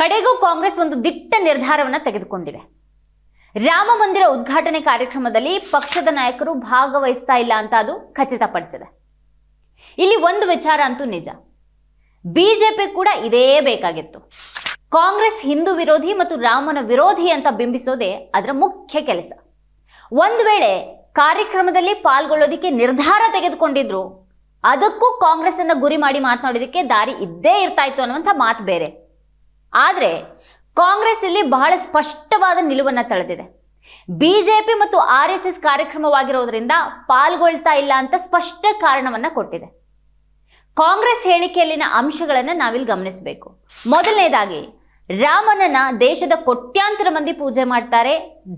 ಕಡೆಗೂ ಕಾಂಗ್ರೆಸ್ ಒಂದು ದಿಟ್ಟ ನಿರ್ಧಾರವನ್ನು ತೆಗೆದುಕೊಂಡಿದೆ. ರಾಮ ಮಂದಿರ ಉದ್ಘಾಟನೆ ಕಾರ್ಯಕ್ರಮದಲ್ಲಿ ಪಕ್ಷದ ನಾಯಕರು ಭಾಗವಹಿಸ್ತಾ ಇಲ್ಲ ಅಂತ ಅದು ಖಚಿತಪಡಿಸಿದೆ. ಇಲ್ಲಿ ಒಂದು ವಿಚಾರ ಅಂತೂ ನಿಜ, ಬಿಜೆಪಿ ಕೂಡ ಇದೇ ಬೇಕಾಗಿತ್ತು. ಕಾಂಗ್ರೆಸ್ ಹಿಂದೂ ವಿರೋಧಿ ಮತ್ತು ರಾಮನ ವಿರೋಧಿ ಅಂತ ಬಿಂಬಿಸೋದೇ ಅದರ ಮುಖ್ಯ ಕೆಲಸ. ಒಂದು ವೇಳೆ ಕಾರ್ಯಕ್ರಮದಲ್ಲಿ ಪಾಲ್ಗೊಳ್ಳೋದಿಕ್ಕೆ ನಿರ್ಧಾರ ತೆಗೆದುಕೊಂಡಿದ್ರು ಅದಕ್ಕೂ ಕಾಂಗ್ರೆಸ್ ಅನ್ನ ಗುರಿ ಮಾಡಿ ಮಾತನಾಡೋದಕ್ಕೆ ದಾರಿ ಇದ್ದೇ ಇರ್ತಾ ಇತ್ತು ಅನ್ನುವಂಥ ಮಾತು ಬೇರೆ. ಆದರೆ ಕಾಂಗ್ರೆಸ್ ಇಲ್ಲಿ ಬಹಳ ಸ್ಪಷ್ಟವಾದ ನಿಲುವನ್ನು ತಳೆದಿದೆ. ಬಿಜೆಪಿ ಮತ್ತು RSS ಕಾರ್ಯಕ್ರಮವಾಗಿರೋದ್ರಿಂದ ಪಾಲ್ಗೊಳ್ತಾ ಇಲ್ಲ ಅಂತ ಸ್ಪಷ್ಟ ಕಾರಣವನ್ನ ಕೊಟ್ಟಿದೆ. ಕಾಂಗ್ರೆಸ್ ಹೇಳಿಕೆಯಲ್ಲಿನ ಅಂಶಗಳನ್ನು ನಾವಿಲ್ಲಿ ಗಮನಿಸಬೇಕು. ಮೊದಲನೇದಾಗಿ, ರಾಮನನ್ನ ದೇಶದ ಕೋಟ್ಯಾಂತರ ಮಂದಿ ಪೂಜೆ ಮಾಡ್ತಾರೆ,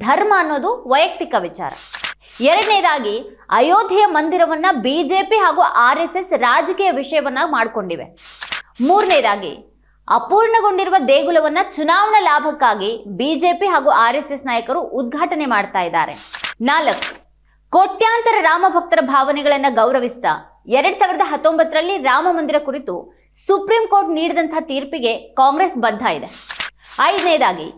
ಧರ್ಮ ಅನ್ನೋದು ವೈಯಕ್ತಿಕ ವಿಚಾರ. ಎರಡನೇದಾಗಿ, ಅಯೋಧ್ಯೆಯ ಮಂದಿರವನ್ನ ಬಿಜೆಪಿ ಹಾಗೂ RSS ರಾಜಕೀಯ ವಿಷಯವನ್ನ ಮಾಡಿಕೊಂಡಿವೆ. ಮೂರನೇದಾಗಿ, ಅಪೂರ್ಣಗೊಂಡಿರುವ ದೇಗುಲವನ್ನ ಚುನಾವಣಾ ಲಾಭಕ್ಕಾಗಿ ಬಿಜೆಪಿ ಹಾಗೂ RSS ನಾಯಕರು ಉದ್ಘಾಟನೆ ಮಾಡ್ತಾ ಇದ್ದಾರೆ. 4, ಕೋಟ್ಯಾಂತರ ರಾಮ ಭಕ್ತರ ಭಾವನೆಗಳನ್ನ ಗೌರವಿಸ್ತಾ 2019ರಲ್ಲಿ ರಾಮ ಮಂದಿರ ಕುರಿತು ಸುಪ್ರೀಂ ಕೋರ್ಟ್ ನೀಡಿದಂತಹ ತೀರ್ಪಿಗೆ ಕಾಂಗ್ರೆಸ್ ಬದ್ಧ ಇದೆ. 5ನೇದಾಗಿ,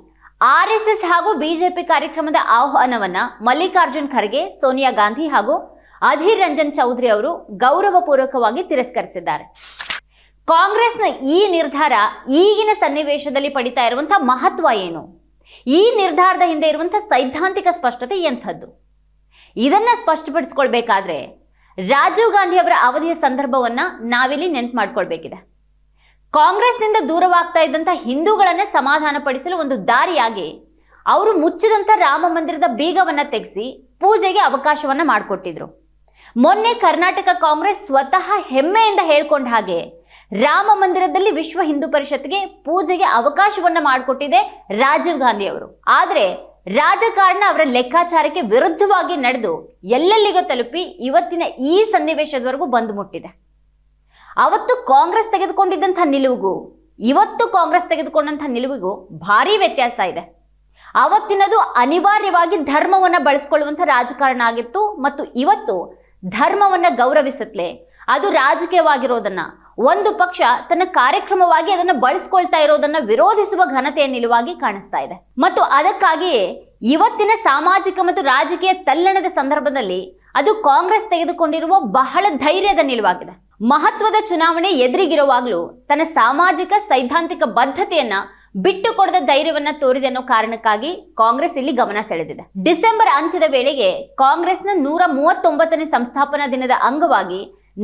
RSS ಹಾಗೂ ಬಿಜೆಪಿ ಕಾರ್ಯಕ್ರಮದ ಆಹ್ವಾನವನ್ನ ಮಲ್ಲಿಕಾರ್ಜುನ್ ಖರ್ಗೆ, ಸೋನಿಯಾ ಗಾಂಧಿ ಹಾಗೂ ಅಧೀರ್ ರಂಜನ್ ಚೌಧರಿ ಅವರು ಗೌರವಪೂರ್ವಕವಾಗಿ ತಿರಸ್ಕರಿಸಿದ್ದಾರೆ. ಕಾಂಗ್ರೆಸ್ನ ಈ ನಿರ್ಧಾರ ಈಗಿನ ಸನ್ನಿವೇಶದಲ್ಲಿ ಪಡಿತಾ ಇರುವಂತಹ ಮಹತ್ವ ಏನು? ಈ ನಿರ್ಧಾರದ ಹಿಂದೆ ಇರುವಂತಹ ಸೈದ್ಧಾಂತಿಕ ಸ್ಪಷ್ಟತೆ ಎಂಥದ್ದು? ಇದನ್ನ ಸ್ಪಷ್ಟಪಡಿಸ್ಕೊಳ್ಬೇಕಾದ್ರೆ ರಾಜೀವ್ ಗಾಂಧಿ ಅವರ ಅವಧಿಯ ಸಂದರ್ಭವನ್ನ ನಾವಿಲ್ಲಿ ನೆನಪು ಮಾಡ್ಕೊಳ್ಬೇಕಿದೆ. ಕಾಂಗ್ರೆಸ್ನಿಂದ ದೂರವಾಗ್ತಾ ಇದ್ದಂಥ ಹಿಂದೂಗಳನ್ನ ಸಮಾಧಾನ ಪಡಿಸಲು ಒಂದು ದಾರಿಯಾಗಿ ಅವರು ಮುಚ್ಚಿದಂಥ ರಾಮ ಮಂದಿರದ ಬೀಗವನ್ನ ತೆಗೆಸಿ ಪೂಜೆಗೆ ಅವಕಾಶವನ್ನ ಮಾಡಿಕೊಟ್ಟಿದ್ರು. ಮೊನ್ನೆ ಕರ್ನಾಟಕ ಕಾಂಗ್ರೆಸ್ ಸ್ವತಃ ಹೆಮ್ಮೆಯಿಂದ ಹೇಳ್ಕೊಂಡ ಹಾಗೆ ರಾಮ ಮಂದಿರದಲ್ಲಿ ವಿಶ್ವ ಹಿಂದೂ ಪರಿಷತ್ಗೆ ಪೂಜೆಗೆ ಅವಕಾಶವನ್ನ ಮಾಡಿಕೊಟ್ಟಿದೆ ರಾಜೀವ್ ಗಾಂಧಿ ಅವರು. ಆದರೆ ರಾಜಕಾರಣ ಅವರ ಲೆಕ್ಕಾಚಾರಕ್ಕೆ ವಿರುದ್ಧವಾಗಿ ನಡೆದು ಎಲ್ಲೆಲ್ಲಿಗೋ ತಲುಪಿ ಇವತ್ತಿನ ಈ ಸನ್ನಿವೇಶದವರೆಗೂ ಬಂದು ಮುಟ್ಟಿದೆ. ಅವತ್ತು ಕಾಂಗ್ರೆಸ್ ತೆಗೆದುಕೊಂಡಿದ್ದಂಥ ನಿಲುವಿಗೂ ಇವತ್ತು ಕಾಂಗ್ರೆಸ್ ತೆಗೆದುಕೊಂಡಂಥ ನಿಲುವಿಗೂ ಭಾರಿ ವ್ಯತ್ಯಾಸ ಇದೆ. ಅವತ್ತಿನದು ಅನಿವಾರ್ಯವಾಗಿ ಧರ್ಮವನ್ನ ಬಳಸ್ಕೊಳ್ಳುವಂಥ ರಾಜಕಾರಣ ಆಗಿತ್ತು ಮತ್ತು ಇವತ್ತು ಧರ್ಮವನ್ನ ಗೌರವಿಸತ್ಲೆ ಅದು ರಾಜಕೀಯವಾಗಿರೋದನ್ನ ಒಂದು ಪಕ್ಷ ತನ್ನ ಕಾರ್ಯಕ್ರಮವಾಗಿ ಅದನ್ನ ಬಳಸ್ಕೊಳ್ತಾ ಇರೋದನ್ನ ವಿರೋಧಿಸುವ ಘನತೆಯ ನಿಲುವಾಗಿ ಕಾಣಿಸ್ತಾ ಇದೆ. ಮತ್ತು ಅದಕ್ಕಾಗಿಯೇ ಇವತ್ತಿನ ಸಾಮಾಜಿಕ ಮತ್ತು ರಾಜಕೀಯ ತಲ್ಲಣದ ಸಂದರ್ಭದಲ್ಲಿ ಅದು ಕಾಂಗ್ರೆಸ್ ತೆಗೆದುಕೊಂಡಿರುವ ಬಹಳ ಧೈರ್ಯದ ನಿಲುವಾಗಿದೆ. ಮಹತ್ವದ ಚುನಾವಣೆ ಎದುರಿಗಿರುವಾಗಲೂ ತನ್ನ ಸಾಮಾಜಿಕ ಸೈದ್ಧಾಂತಿಕ ಬದ್ಧತೆಯನ್ನ ಬಿಟ್ಟು ಕೊಡದ ಧೈರ್ಯವನ್ನ ತೋರಿದೆ ಅನ್ನೋ ಕಾರಣಕ್ಕಾಗಿ ಕಾಂಗ್ರೆಸ್ ಇಲ್ಲಿ ಗಮನ ಸೆಳೆದಿದೆ. ಡಿಸೆಂಬರ್ ಅಂತ್ಯದ ವೇಳೆಗೆ ಕಾಂಗ್ರೆಸ್ನ 139ನೇ ಸಂಸ್ಥಾಪನಾ ದಿನದ ಅಂಗವಾಗಿ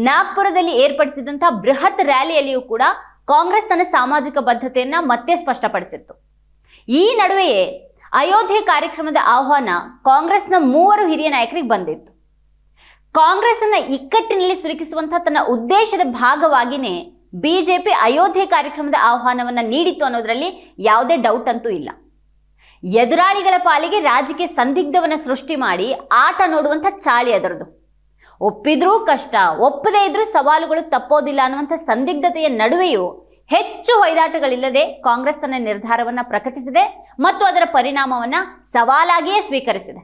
ನಾಗ್ಪುರದಲ್ಲಿ ಏರ್ಪಡಿಸಿದಂತಹ ಬೃಹತ್ ರ್ಯಾಲಿಯಲ್ಲಿಯೂ ಕೂಡ ಕಾಂಗ್ರೆಸ್ ತನ್ನ ಸಾಮಾಜಿಕ ಬದ್ಧತೆಯನ್ನ ಮತ್ತೆ ಸ್ಪಷ್ಟಪಡಿಸಿತ್ತು. ಈ ನಡುವೆಯೇ ಅಯೋಧ್ಯೆ ಕಾರ್ಯಕ್ರಮದ ಆಹ್ವಾನ ಕಾಂಗ್ರೆಸ್ನ 3 ಹಿರಿಯ ನಾಯಕರಿಗೆ ಬಂದಿತ್ತು. ಕಾಂಗ್ರೆಸ್ ಅನ್ನ ಇಕ್ಕಟ್ಟಿನಲ್ಲಿ ಸಿಲುಕಿಸುವಂತಹ ತನ್ನ ಉದ್ದೇಶದ ಭಾಗವಾಗಿನೇ ಬಿಜೆಪಿ ಅಯೋಧ್ಯೆ ಕಾರ್ಯಕ್ರಮದ ಆಹ್ವಾನವನ್ನ ನೀಡಿತ್ತು ಅನ್ನೋದ್ರಲ್ಲಿ ಯಾವುದೇ ಡೌಟ್ ಅಂತೂ ಇಲ್ಲ. ಎದುರಾಳಿಗಳ ಪಾಲಿಗೆ ರಾಜಕೀಯ ಸಂದಿಗ್ಧವನ್ನ ಸೃಷ್ಟಿ ಮಾಡಿ ಆಟ ನೋಡುವಂಥ ಚಾಳಿ ಅದರದು. ಒಪ್ಪಿದ್ರೂ ಕಷ್ಟ, ಒಪ್ಪದೇ ಇದ್ರೂ ಸವಾಲುಗಳು ತಪ್ಪೋದಿಲ್ಲ ಅನ್ನುವಂಥ ಸಂದಿಗ್ಧತೆಯ ನಡುವೆಯೂ ಹೆಚ್ಚು ಹೊಯ್ದಾಟಗಳಿಲ್ಲದೆ ಕಾಂಗ್ರೆಸ್ ತನ್ನ ನಿರ್ಧಾರವನ್ನ ಪ್ರಕಟಿಸಿದೆ ಮತ್ತು ಅದರ ಪರಿಣಾಮವನ್ನ ಸವಾಲಾಗಿಯೇ ಸ್ವೀಕರಿಸಿದೆ.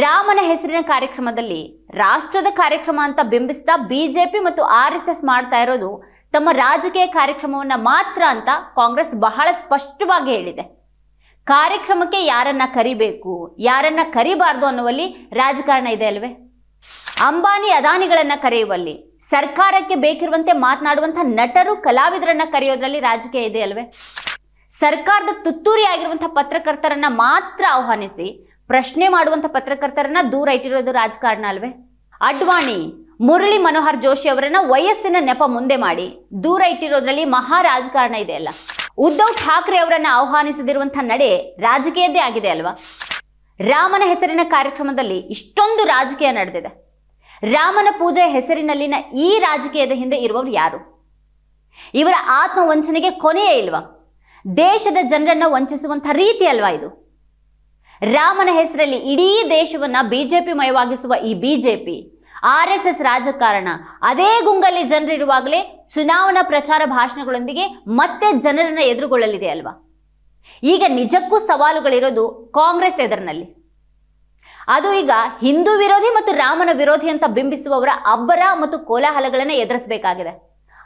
ರಾಮನ ಹೆಸರಿನ ಕಾರ್ಯಕ್ರಮದಲ್ಲಿ ರಾಷ್ಟ್ರದ ಕಾರ್ಯಕ್ರಮ ಅಂತ ಬಿಂಬಿಸ್ತಾ ಬಿಜೆಪಿ ಮತ್ತು RSS ಮಾಡ್ತಾ ಇರೋದು ತಮ್ಮ ರಾಜಕೀಯ ಕಾರ್ಯಕ್ರಮವನ್ನ ಮಾತ್ರ ಅಂತ ಕಾಂಗ್ರೆಸ್ ಬಹಳ ಸ್ಪಷ್ಟವಾಗಿ ಹೇಳಿದೆ. ಕಾರ್ಯಕ್ರಮಕ್ಕೆ ಯಾರನ್ನ ಕರಿಬೇಕು, ಯಾರನ್ನ ಕರಿಬಾರ್ದು ಅನ್ನುವಲ್ಲಿ ರಾಜಕಾರಣ ಇದೆ ಅಲ್ವೇ? ಅಂಬಾನಿ ಅದಾನಿಗಳನ್ನ ಕರೆಯುವಲ್ಲಿ, ಸರ್ಕಾರಕ್ಕೆ ಬೇಕಿರುವಂತೆ ಮಾತನಾಡುವಂಥ ನಟರು ಕಲಾವಿದರನ್ನ ಕರೆಯೋದ್ರಲ್ಲಿ ರಾಜಕೀಯ ಇದೆ ಅಲ್ವೇ? ಸರ್ಕಾರದ ತುತ್ತೂರಿ ಆಗಿರುವಂಥ ಪತ್ರಕರ್ತರನ್ನ ಮಾತ್ರ ಆಹ್ವಾನಿಸಿ ಪ್ರಶ್ನೆ ಮಾಡುವಂಥ ಪತ್ರಕರ್ತರನ್ನ ದೂರ ಇಟ್ಟಿರೋದು ರಾಜಕಾರಣ ಅಲ್ವೇ? ಅಡ್ವಾಣಿ, ಮುರಳಿ ಮನೋಹರ್ ಜೋಶಿ ಅವರನ್ನ ವಯಸ್ಸಿನ ನೆಪ ಮುಂದೆ ಮಾಡಿ ದೂರ ಇಟ್ಟಿರೋದ್ರಲ್ಲಿ ಮಹಾ ರಾಜಕಾರಣ ಇದೆ ಅಲ್ಲ? ಉದ್ಧವ್ ಠಾಕ್ರೆ ಅವರನ್ನ ಆಹ್ವಾನಿಸದಿರುವಂಥ ನಡೆ ರಾಜಕೀಯದ್ದೇ ಆಗಿದೆ ಅಲ್ವಾ? ರಾಮನ ಹೆಸರಿನ ಕಾರ್ಯಕ್ರಮದಲ್ಲಿ ಇಷ್ಟೊಂದು ರಾಜಕೀಯ ನಡೆದಿದೆ. ರಾಮನ ಪೂಜೆಯ ಹೆಸರಿನಲ್ಲಿನ ಈ ರಾಜಕೀಯದ ಹಿಂದೆ ಇರುವವರು ಯಾರು? ಇವರ ಆತ್ಮವಂಚನೆಗೆ ಕೊನೆಯೇ ಇಲ್ವಾ? ದೇಶದ ಜನರನ್ನ ವಂಚಿಸುವಂಥ ರೀತಿ ಅಲ್ವಾ ಇದು? ರಾಮನ ಹೆಸರಲ್ಲಿ ಇಡೀ ದೇಶವನ್ನ ಬಿಜೆಪಿ ಮಯವಾಗಿಸುವ ಈ ಬಿಜೆಪಿ RSS ರಾಜಕಾರಣ ಅದೇ ಗುಂಗಲ್ಲಿ ಜನರಿರುವಾಗಲೇ ಚುನಾವಣಾ ಪ್ರಚಾರ ಭಾಷಣಗಳೊಂದಿಗೆ ಮತ್ತೆ ಜನರನ್ನ ಎದುರುಗೊಳ್ಳಲಿದೆ ಅಲ್ವಾ? ಈಗ ನಿಜಕ್ಕೂ ಸವಾಲುಗಳಿರೋದು ಕಾಂಗ್ರೆಸ್ ಎದುರಿನಲ್ಲಿ. ಅದು ಈಗ ಹಿಂದೂ ವಿರೋಧಿ ಮತ್ತು ರಾಮನ ವಿರೋಧಿ ಅಂತ ಬಿಂಬಿಸುವವರ ಅಬ್ಬರ ಮತ್ತು ಕೋಲಾಹಲಗಳನ್ನು ಎದುರಿಸಬೇಕಾಗಿದೆ.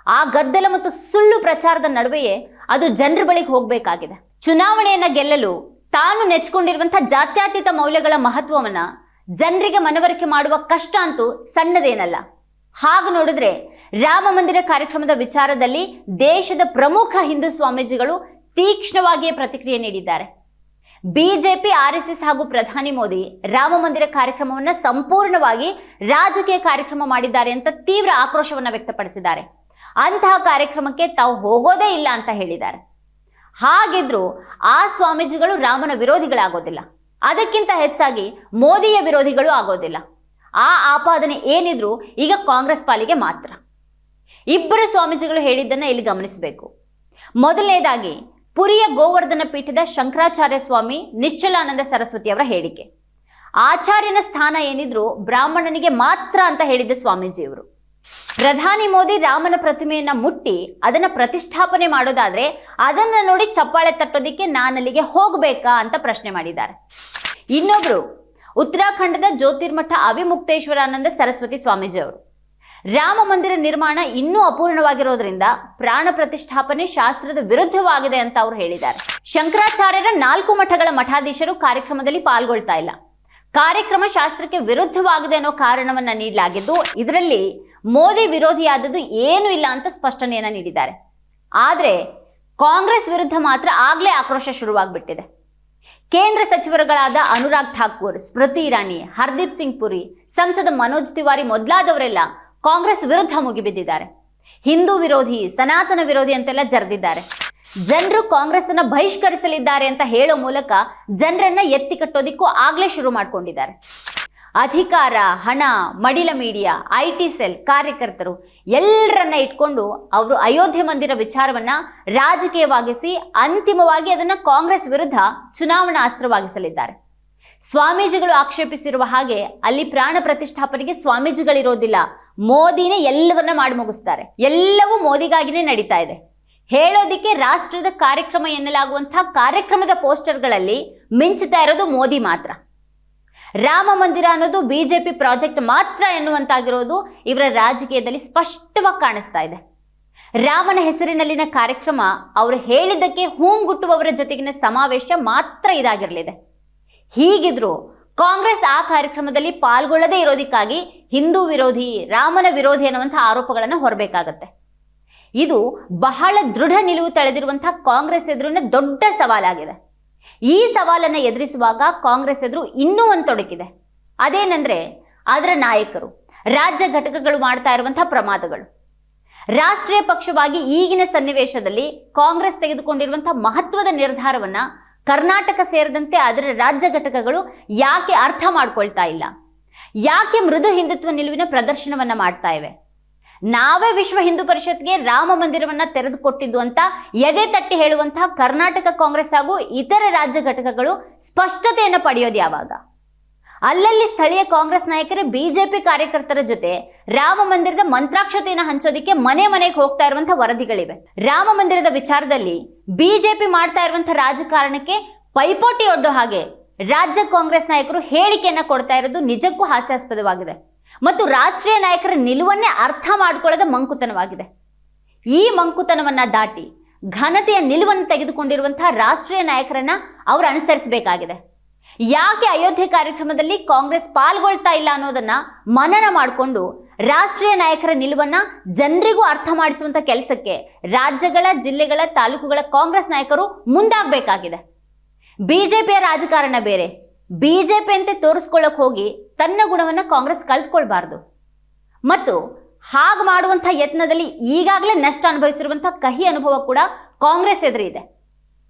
ಆ ಗದ್ದಲ ಮತ್ತು ಸುಳ್ಳು ಪ್ರಚಾರದ ನಡುವೆಯೇ ಅದು ಜನರ ಬಳಿಗೆ ಹೋಗಬೇಕಾಗಿದೆ. ಚುನಾವಣೆಯನ್ನ ಗೆಲ್ಲಲು ತಾನು ನೆಚ್ಕೊಂಡಿರುವಂತಹ ಜಾತ್ಯತೀತ ಮೌಲ್ಯಗಳ ಮಹತ್ವವನ್ನ ಜನರಿಗೆ ಮನವರಿಕೆ ಮಾಡುವ ಕಷ್ಟ ಅಂತೂ ಸಣ್ಣದೇನಲ್ಲ. ಹಾಗೆ ನೋಡಿದ್ರೆ ರಾಮ ಮಂದಿರ ಕಾರ್ಯಕ್ರಮದ ವಿಚಾರದಲ್ಲಿ ದೇಶದ ಪ್ರಮುಖ ಹಿಂದೂ ಸ್ವಾಮೀಜಿಗಳು ತೀಕ್ಷ್ಣವಾಗಿಯೇ ಪ್ರತಿಕ್ರಿಯೆ ನೀಡಿದ್ದಾರೆ. ಬಿಜೆಪಿ, RSS ಹಾಗೂ ಪ್ರಧಾನಿ ಮೋದಿ ರಾಮ ಮಂದಿರ ಕಾರ್ಯಕ್ರಮವನ್ನು ಸಂಪೂರ್ಣವಾಗಿ ರಾಜಕೀಯ ಕಾರ್ಯಕ್ರಮ ಮಾಡಿದ್ದಾರೆ ಅಂತ ತೀವ್ರ ಆಕ್ರೋಶವನ್ನು ವ್ಯಕ್ತಪಡಿಸಿದ್ದಾರೆ. ಅಂತಹ ಕಾರ್ಯಕ್ರಮಕ್ಕೆ ತಾವು ಹೋಗೋದೇ ಇಲ್ಲ ಅಂತ ಹೇಳಿದ್ದಾರೆ. ಹಾಗಿದ್ರೂ ಆ ಸ್ವಾಮೀಜಿಗಳು ರಾಮನ ವಿರೋಧಿಗಳಾಗೋದಿಲ್ಲ, ಅದಕ್ಕಿಂತ ಹೆಚ್ಚಾಗಿ ಮೋದಿಯ ವಿರೋಧಿಗಳು ಆಗೋದಿಲ್ಲ. ಆ ಆಪಾದನೆ ಏನಿದ್ರು ಈಗ ಕಾಂಗ್ರೆಸ್ ಪಾಲಿಗೆ ಮಾತ್ರ. ಇಬ್ಬರು ಸ್ವಾಮೀಜಿಗಳು ಹೇಳಿದ್ದನ್ನ ಇಲ್ಲಿ ಗಮನಿಸಬೇಕು. ಮೊದಲನೇದಾಗಿ ಪುರಿಯ ಗೋವರ್ಧನ ಪೀಠದ ಶಂಕರಾಚಾರ್ಯ ಸ್ವಾಮಿ ನಿಶ್ಚಲಾನಂದ ಸರಸ್ವತಿ ಅವರ ಹೇಳಿಕೆ. ಆಚಾರ್ಯನ ಸ್ಥಾನ ಏನಿದ್ರು ಬ್ರಾಹ್ಮಣನಿಗೆ ಮಾತ್ರ ಅಂತ ಹೇಳಿದ್ದ ಸ್ವಾಮೀಜಿಯವರು. ಪ್ರಧಾನಿ ಮೋದಿ ರಾಮನ ಪ್ರತಿಮೆಯನ್ನ ಮುಟ್ಟಿ ಅದನ್ನ ಪ್ರತಿಷ್ಠಾಪನೆ ಮಾಡೋದಾದ್ರೆ ಅದನ್ನ ನೋಡಿ ಚಪ್ಪಾಳೆ ತಟ್ಟೋದಿಕ್ಕೆ ನಾನಲ್ಲಿಗೆ ಹೋಗ್ಬೇಕಾ ಅಂತ ಪ್ರಶ್ನೆ ಮಾಡಿದ್ದಾರೆ. ಇನ್ನೊಬ್ರು ಉತ್ತರಾಖಂಡದ ಜ್ಯೋತಿರ್ಮಠ ಅವಿಮುಕ್ತೇಶ್ವರಾನಂದ ಸರಸ್ವತಿ ಸ್ವಾಮೀಜಿ ಅವರು ರಾಮ ಮಂದಿರ ನಿರ್ಮಾಣ ಇನ್ನೂ ಅಪೂರ್ಣವಾಗಿರೋದ್ರಿಂದ ಪ್ರಾಣ ಪ್ರತಿಷ್ಠಾಪನೆ ಶಾಸ್ತ್ರದ ವಿರುದ್ಧವಾಗಿದೆ ಅಂತ ಅವರು ಹೇಳಿದ್ದಾರೆ. ಶಂಕರಾಚಾರ್ಯರ 4 ಮಠಗಳ ಮಠಾಧೀಶರು ಕಾರ್ಯಕ್ರಮದಲ್ಲಿ ಪಾಲ್ಗೊಳ್ತಾ ಇಲ್ಲ. ಕಾರ್ಯಕ್ರಮ ಶಾಸ್ತ್ರಕ್ಕೆ ವಿರುದ್ಧವಾಗಿದೆ ಅನ್ನೋ ಕಾರಣವನ್ನ ನೀಡಲಾಗಿದ್ದು ಇದರಲ್ಲಿ ಮೋದಿ ವಿರೋಧಿಯಾದದ್ದು ಏನೂ ಇಲ್ಲ ಅಂತ ಸ್ಪಷ್ಟನೆಯನ್ನ ನೀಡಿದ್ದಾರೆ. ಆದ್ರೆ ಕಾಂಗ್ರೆಸ್ ವಿರುದ್ಧ ಮಾತ್ರ ಆಗ್ಲೇ ಆಕ್ರೋಶ ಶುರುವಾಗ್ಬಿಟ್ಟಿದೆ. ಕೇಂದ್ರ ಸಚಿವರುಗಳಾದ ಅನುರಾಗ್ ಠಾಕೂರ್, ಸ್ಮೃತಿ ಇರಾನಿ, ಹರ್ದೀಪ್ ಸಿಂಗ್ ಪುರಿ, ಸಂಸದ ಮನೋಜ್ ತಿವಾರಿ ಮೊದಲಾದವರೆಲ್ಲ ಕಾಂಗ್ರೆಸ್ ವಿರುದ್ಧ ಮುಗಿಬಿದ್ದಿದ್ದಾರೆ. ಹಿಂದೂ ವಿರೋಧಿ, ಸನಾತನ ವಿರೋಧಿ ಅಂತೆಲ್ಲ ಜರೆದಿದ್ದಾರೆ. ಜನರು ಕಾಂಗ್ರೆಸ್ ಅನ್ನ ಬಹಿಷ್ಕರಿಸಲಿದ್ದಾರೆ ಅಂತ ಹೇಳೋ ಮೂಲಕ ಜನರನ್ನ ಎತ್ತಿ ಕಟ್ಟೋದಿಕ್ಕೂ ಆಗ್ಲೇ ಶುರು ಮಾಡ್ಕೊಂಡಿದ್ದಾರೆ. ಅಧಿಕಾರ, ಹಣ, ಮಡಿಲ ಮೀಡಿಯಾ, IT ಸೆಲ್ ಕಾರ್ಯಕರ್ತರು ಎಲ್ಲರನ್ನ ಇಟ್ಕೊಂಡು ಅವರು ಅಯೋಧ್ಯೆ ಮಂದಿರ ವಿಚಾರವನ್ನ ರಾಜಕೀಯವಾಗಿಸಿ ಅಂತಿಮವಾಗಿ ಅದನ್ನ ಕಾಂಗ್ರೆಸ್ ವಿರುದ್ಧ ಚುನಾವಣಾ ಅಸ್ತ್ರವಾಗಿಸಲಿದ್ದಾರೆ. ಸ್ವಾಮೀಜಿಗಳು ಆಕ್ಷೇಪಿಸಿರುವ ಹಾಗೆ ಅಲ್ಲಿ ಪ್ರಾಣ ಪ್ರತಿಷ್ಠಾಪನೆಗೆ ಸ್ವಾಮೀಜಿಗಳಿರೋದಿಲ್ಲ, ಮೋದಿನೇ ಎಲ್ಲವನ್ನ ಮಾಡಿ ಮುಗಿಸ್ತಾರೆ. ಎಲ್ಲವೂ ಮೋದಿಗಾಗಿನೇ ನಡೀತಾ ಇದೆ. ಹೇಳೋದಿಕ್ಕೆ ರಾಷ್ಟ್ರದ ಕಾರ್ಯಕ್ರಮ ಎನ್ನಲಾಗುವಂತಹ ಕಾರ್ಯಕ್ರಮದ ಪೋಸ್ಟರ್ಗಳಲ್ಲಿ ಮಿಂಚುತ್ತಾ ಇರೋದು ಮೋದಿ ಮಾತ್ರ. ರಾಮ ಮಂದಿರ ಅನ್ನೋದು ಬಿಜೆಪಿ ಪ್ರಾಜೆಕ್ಟ್ ಮಾತ್ರ ಎನ್ನುವಂತಾಗಿರೋದು ಇವರ ರಾಜಕೀಯದಲ್ಲಿ ಸ್ಪಷ್ಟವಾಗಿ ಕಾಣಿಸ್ತಾ ಇದೆ. ರಾಮನ ಹೆಸರಿನಲ್ಲಿನ ಕಾರ್ಯಕ್ರಮ ಅವರು ಹೇಳಿದ್ದಕ್ಕೆ ಹೂಂಗುಟ್ಟುವವರ ಜೊತೆಗಿನ ಸಮಾವೇಶ ಮಾತ್ರ ಇದಾಗಿರಲಿದೆ. ಹೀಗಿದ್ರು ಕಾಂಗ್ರೆಸ್ ಆ ಕಾರ್ಯಕ್ರಮದಲ್ಲಿ ಪಾಲ್ಗೊಳ್ಳದೇ ಇರೋದಕ್ಕಾಗಿ ಹಿಂದೂ ವಿರೋಧಿ, ರಾಮನ ವಿರೋಧಿ ಅನ್ನುವಂತಹ ಆರೋಪಗಳನ್ನು ಹೊರಬೇಕಾಗತ್ತೆ. ಇದು ಬಹಳ ದೃಢ ನಿಲುವು ತಳೆದಿರುವಂತಹ ಕಾಂಗ್ರೆಸ್ ಎದುರಿನ ದೊಡ್ಡ ಸವಾಲಾಗಿದೆ. ಈ ಸವಾಲನ್ನು ಎದುರಿಸುವಾಗ ಕಾಂಗ್ರೆಸ್ ಎದುರು ಇನ್ನೂ ಒಂದು ತೊಡಕಿದೆ. ಅದೇನೆಂದ್ರೆ ಅದರ ನಾಯಕರು, ರಾಜ್ಯ ಘಟಕಗಳು ಮಾಡ್ತಾ ಇರುವಂತಹ ಪ್ರಮಾದಗಳು. ರಾಷ್ಟ್ರೀಯ ಪಕ್ಷವಾಗಿ ಈಗಿನ ಸನ್ನಿವೇಶದಲ್ಲಿ ಕಾಂಗ್ರೆಸ್ ತೆಗೆದುಕೊಂಡಿರುವಂತಹ ಮಹತ್ವದ ನಿರ್ಧಾರವನ್ನ ಕರ್ನಾಟಕ ಸೇರಿದಂತೆ ಅದರ ರಾಜ್ಯ ಘಟಕಗಳು ಯಾಕೆ ಅರ್ಥ ಮಾಡ್ಕೊಳ್ತಾ ಇಲ್ಲ? ಯಾಕೆ ಮೃದು ಹಿಂದುತ್ವ ನಿಲುವಿನ ಪ್ರದರ್ಶನವನ್ನ ಮಾಡ್ತಾ ಇವೆ? ನಾವೇ ವಿಶ್ವ ಹಿಂದೂ ಪರಿಷತ್ಗೆ ರಾಮ ಮಂದಿರವನ್ನ ತೆರೆದುಕೊಟ್ಟಿದ್ದು ಅಂತ ಎದೆ ತಟ್ಟಿ ಹೇಳುವಂತಹ ಕರ್ನಾಟಕ ಕಾಂಗ್ರೆಸ್ ಹಾಗೂ ಇತರ ರಾಜ್ಯ ಘಟಕಗಳು ಸ್ಪಷ್ಟತೆಯನ್ನು ಪಡೆಯೋದು ಯಾವಾಗ? ಅಲ್ಲಲ್ಲಿ ಸ್ಥಳೀಯ ಕಾಂಗ್ರೆಸ್ ನಾಯಕರು ಬಿಜೆಪಿ ಕಾರ್ಯಕರ್ತರ ಜೊತೆ ರಾಮ ಮಂದಿರದ ಮಂತ್ರಾಕ್ಷತೆಯನ್ನು ಹಂಚೋದಿಕ್ಕೆ ಮನೆ ಮನೆಗೆ ಹೋಗ್ತಾ ಇರುವಂತಹ ವರದಿಗಳಿವೆ. ರಾಮ ಮಂದಿರದ ವಿಚಾರದಲ್ಲಿ ಬಿಜೆಪಿ ಮಾಡ್ತಾ ಇರುವಂತಹ ರಾಜಕಾರಣಕ್ಕೆ ಪೈಪೋಟಿ ಒಡ್ಡೋ ಹಾಗೆ ರಾಜ್ಯ ಕಾಂಗ್ರೆಸ್ ನಾಯಕರು ಹೇಳಿಕೆಯನ್ನ ಕೊಡ್ತಾ ಇರೋದು ನಿಜಕ್ಕೂ ಹಾಸ್ಯಾಸ್ಪದವಾಗಿದೆ ಮತ್ತು ರಾಷ್ಟ್ರೀಯ ನಾಯಕರ ನಿಲುವನ್ನೇ ಅರ್ಥ ಮಾಡಿಕೊಳ್ಳದ ಮಂಕುತನವಾಗಿದೆ. ಈ ಮಂಕುತನವನ್ನ ದಾಟಿ ಘನತೆಯ ನಿಲುವನ್ನು ತೆಗೆದುಕೊಂಡಿರುವಂತಹ ರಾಷ್ಟ್ರೀಯ ನಾಯಕರನ್ನ ಅವರು ಅನುಸರಿಸಬೇಕಾಗಿದೆ. ಯಾಕೆ ಅಯೋಧ್ಯೆ ಕಾರ್ಯಕ್ರಮದಲ್ಲಿ ಕಾಂಗ್ರೆಸ್ ಪಾಲ್ಗೊಳ್ತಾ ಇಲ್ಲ ಅನ್ನೋದನ್ನ ಮನನ ಮಾಡಿಕೊಂಡು ರಾಷ್ಟ್ರೀಯ ನಾಯಕರ ನಿಲುವನ್ನ ಜನರಿಗೂ ಅರ್ಥ ಮಾಡಿಸುವಂತ ಕೆಲಸಕ್ಕೆ ರಾಜ್ಯಗಳ, ಜಿಲ್ಲೆಗಳ, ತಾಲೂಕುಗಳ ಕಾಂಗ್ರೆಸ್ ನಾಯಕರು ಮುಂದಾಗಬೇಕಾಗಿದೆ. ಬಿಜೆಪಿಯ ರಾಜಕಾರಣ ಬೇರೆ. ಬಿಜೆಪಿ ಅಂತೆ ತೋರಿಸ್ಕೊಳ್ಳಕ್ ಹೋಗಿ ತನ್ನ ಗುಣವನ್ನ ಕಾಂಗ್ರೆಸ್ ಕಳೆದುಕೊಳ್ಬಾರ್ದು. ಮತ್ತು ಹಾಗೆ ಮಾಡುವಂತಹ ಯತ್ನದಲ್ಲಿ ಈಗಾಗಲೇ ನಷ್ಟ ಅನುಭವಿಸಿರುವಂತಹ ಕಹಿ ಅನುಭವ ಕೂಡ ಕಾಂಗ್ರೆಸ್ ಎದುರಿದೆ.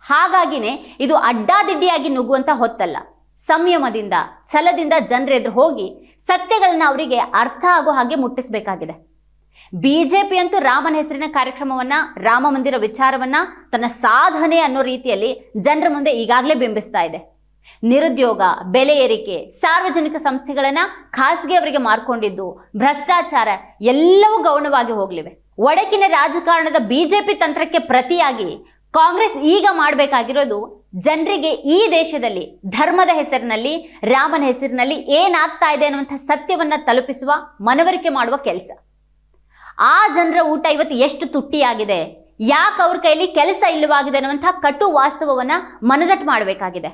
ಹಾಗಾಗಿನೇ ಇದು ಅಡ್ಡಾದಿಡ್ಡಿಯಾಗಿ ನುಗ್ಗುವಂತ ಹೊತ್ತಲ್ಲ. ಸಂಯಮದಿಂದ, ಛಲದಿಂದ ಜನರೆದುರು ಹೋಗಿ ಸತ್ಯಗಳನ್ನ ಅವರಿಗೆ ಅರ್ಥ ಆಗೋ ಹಾಗೆ ಮುಟ್ಟಿಸಬೇಕಾಗಿದೆ. ಬಿಜೆಪಿ ಅಂತೂ ರಾಮನ ಹೆಸರಿನ ಕಾರ್ಯಕ್ರಮವನ್ನ, ರಾಮ ಮಂದಿರ ವಿಚಾರವನ್ನ ತನ್ನ ಸಾಧನೆ ಅನ್ನೋ ರೀತಿಯಲ್ಲಿ ಜನರ ಮುಂದೆ ಈಗಾಗಲೇ ಬಿಂಬಿಸ್ತಾ ಇದೆ. ನಿರುದ್ಯೋಗ, ಬೆಲೆ ಏರಿಕೆ, ಸಾರ್ವಜನಿಕ ಸಂಸ್ಥೆಗಳನ್ನ ಖಾಸಗಿಯವರಿಗೆ ಮಾರ್ಕೊಂಡಿದ್ದು, ಭ್ರಷ್ಟಾಚಾರ ಎಲ್ಲವೂ ಗೌಣವಾಗಿ ಹೋಗ್ಲಿವೆ. ಒಡಕಿನ ರಾಜಕಾರಣದ ಬಿಜೆಪಿ ತಂತ್ರಕ್ಕೆ ಪ್ರತಿಯಾಗಿ ಕಾಂಗ್ರೆಸ್ ಈಗ ಮಾಡಬೇಕಾಗಿರೋದು ಜನರಿಗೆ ಈ ದೇಶದಲ್ಲಿ ಧರ್ಮದ ಹೆಸರಿನಲ್ಲಿ, ರಾಮನ ಹೆಸರಿನಲ್ಲಿ ಏನಾಗ್ತಾ ಇದೆ ಅನ್ನುವಂಥ ಸತ್ಯವನ್ನ ತಲುಪಿಸುವ, ಮನವರಿಕೆ ಮಾಡುವ ಕೆಲಸ. ಆ ಜನರ ಊಟ ಇವತ್ತು ಎಷ್ಟು ತುಟ್ಟಿಯಾಗಿದೆ, ಯಾಕೆ ಅವ್ರ ಕೈಯಲ್ಲಿ ಕೆಲಸ ಇಲ್ಲವಾಗಿದೆ ಅನ್ನುವಂಥ ಕಟು ವಾಸ್ತವವನ್ನ ಮನದಟ್ಟು ಮಾಡಬೇಕಾಗಿದೆ.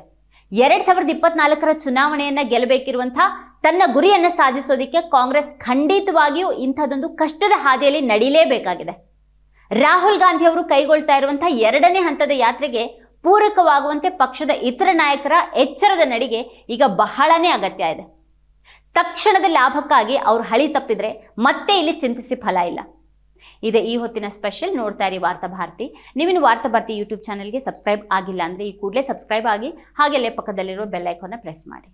2024 ಚುನಾವಣೆಯನ್ನ ಗೆಲ್ಲಬೇಕಿರುವಂಥ ತನ್ನ ಗುರಿಯನ್ನ ಸಾಧಿಸೋದಿಕ್ಕೆ ಕಾಂಗ್ರೆಸ್ ಖಂಡಿತವಾಗಿಯೂ ಇಂಥದ್ದೊಂದು ಕಷ್ಟದ ಹಾದಿಯಲ್ಲಿ ನಡೀಲೇಬೇಕಾಗಿದೆ. ರಾಹುಲ್ ಗಾಂಧಿ ಅವರು ಕೈಗೊಳ್ತಾ ಇರುವಂಥ 2ನೇ ಹಂತದ ಯಾತ್ರೆಗೆ ಪೂರಕವಾಗುವಂತೆ ಪಕ್ಷದ ಇತರ ನಾಯಕರ ಎಚ್ಚರದ ನಡಿಗೆ ಈಗ ಬಹಳನೇ ಅಗತ್ಯ ಇದೆ. ತಕ್ಷಣದ ಲಾಭಕ್ಕಾಗಿ ಅವ್ರು ಹಳಿ ತಪ್ಪಿದ್ರೆ ಮತ್ತೆ ಇಲ್ಲಿ ಚಿಂತಿಸಿ ಫಲ ಇಲ್ಲ. ಇದೆ ಈ ಹೊತ್ತಿನ ಸ್ಪೆಷಲ್. ನೋಡ್ತಾ ಇರಿ ವಾರ್ತಾ ಭಾರತಿ. ನೀವಿನ್ನು ವಾರ್ತಾ ಭಾರತಿ ಯೂಟ್ಯೂಬ್ ಚಾನೆಲ್ಗೆ ಸಬ್ಸ್ಕ್ರೈಬ್ ಆಗಿಲ್ಲ ಅಂದರೆ ಈ ಕೂಡಲೇ ಸಬ್ಸ್ಕ್ರೈಬ್ ಆಗಿ, ಹಾಗೆಲ್ಲೇ ಪಕ್ಕದಲ್ಲಿರೋ ಬೆಲ್ ಐಕಾನ್ನ ಪ್ರೆಸ್ ಮಾಡಿ.